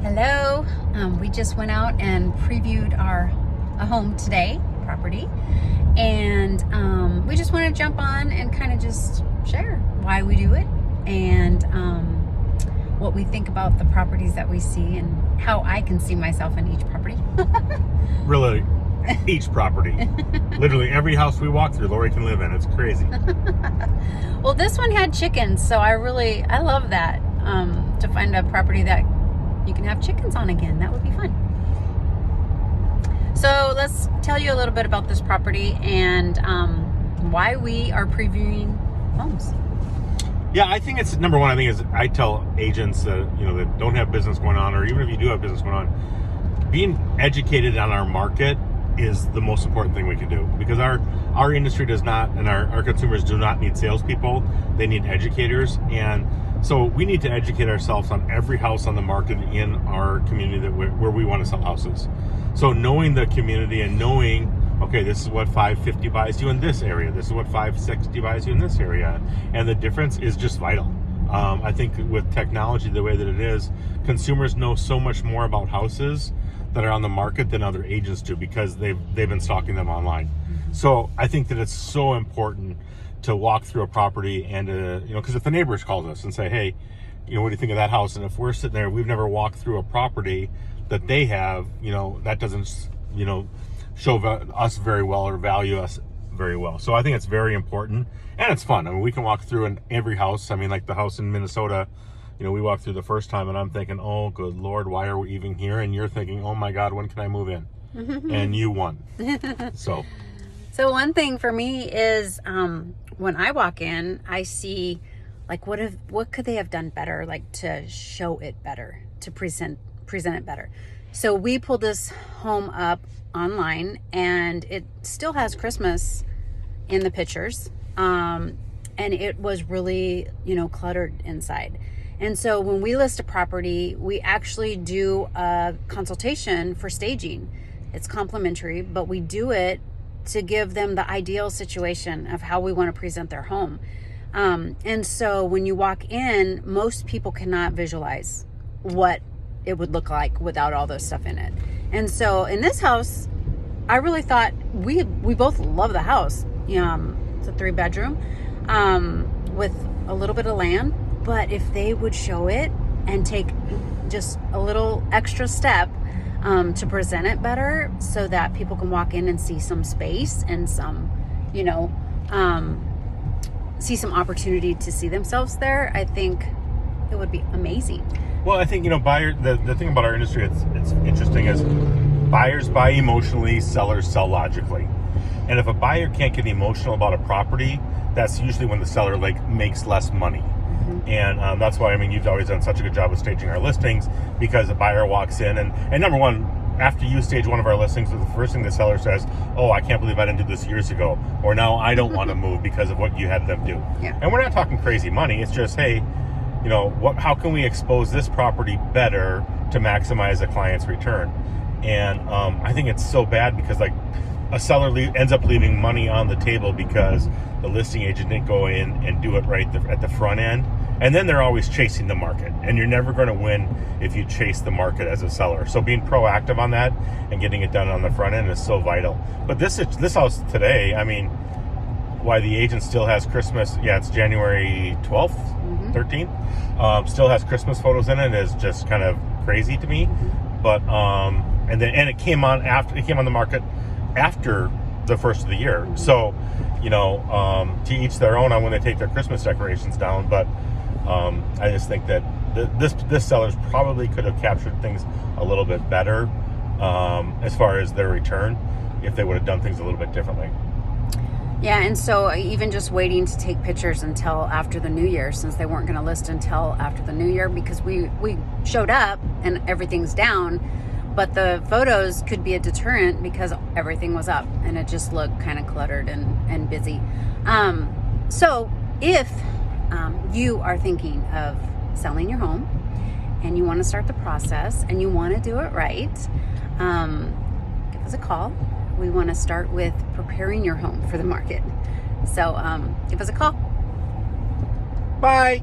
Hello. We just went out and previewed a home today, property, and we just want to jump on and kind of just share why we do it and what we think about the properties that we see and how I can see myself in each property. Really, each property. Literally every house we walk through, Lori can live in. It's crazy. Well, this one had chickens, so I love that, to find a property that you can have chickens on again. That would be fun. So let's tell you a little bit about this property and why we are previewing homes. Yeah, I think it's number one. I think is I tell agents that that don't have business going on, or even if you do have business going on, being educated on our market is the most important thing we can do, because our industry does not, and our consumers do not need salespeople. They need educators, and so we need to educate ourselves on every house on the market in our community where we want to sell houses. So knowing the community and knowing, okay, this is what 550 buys you in this area. This is what 560 buys you in this area. And the difference is just vital. I think with technology the way that it is, consumers know so much more about houses that are on the market than other agents do, because they've been stalking them online. So I think that it's so important to walk through a property and because if the neighbors calls us and say, hey, what do you think of that house? And if we're sitting there, we've never walked through a property that they have, that doesn't, show us very well or value us very well. So I think it's very important, and it's fun. I mean, we can walk through in every house. I mean, like the house in Minnesota, we walked through the first time and I'm thinking, oh, good Lord, why are we even here? And you're thinking, oh my God, when can I move in? And you won. So one thing for me is when I walk in, I see like what could they have done better, like to show it better, to present it better. So we pulled this home up online, and it still has Christmas in the pictures, and it was really cluttered inside. And so when we list a property, we actually do a consultation for staging. It's complimentary, but we do it to give them the ideal situation of how we want to present their home. And so when you walk in, most people cannot visualize what it would look like without all this stuff in it. And so in this house, I really thought we both love the house. It's a 3-bedroom with a little bit of land, but if they would show it and take just a little extra step to present it better, so that people can walk in and see some space and some, see some opportunity to see themselves there, I think it would be amazing. Well, I think, buyer, the thing about our industry, it's interesting, is buyers buy emotionally, sellers sell logically. And if a buyer can't get emotional about a property, that's usually when the seller makes less money. And that's why, you've always done such a good job of staging our listings, because a buyer walks in and number one, after you stage one of our listings, the first thing the seller says, oh, I can't believe I didn't do this years ago, or now I don't want to move because of what you had them do. Yeah. And we're not talking crazy money. It's just, hey, how can we expose this property better to maximize a client's return? And I think it's so bad, because a seller ends up leaving money on the table because the listing agent didn't go in and do it right at the front end. And then they're always chasing the market, and you're never going to win if you chase the market as a seller. So being proactive on that and getting it done on the front end is so vital. But this house today, why the agent still has Christmas, it's January 12th, 13th, still has Christmas photos in it, is just kind of crazy to me. But and it came on the market after the first of the year. So to each their own on when they take their Christmas decorations down. But I just think that this sellers probably could have captured things a little bit better as far as their return, if they would have done things a little bit differently. Yeah, and so even just waiting to take pictures until after the new year, since they weren't going to list until after the new year, because we showed up and everything's down, but the photos could be a deterrent because everything was up and it just looked kind of cluttered and busy. So if you are thinking of selling your home and you want to start the process and you want to do it right, give us a call. We want to start with preparing your home for the market. So give us a call. Bye.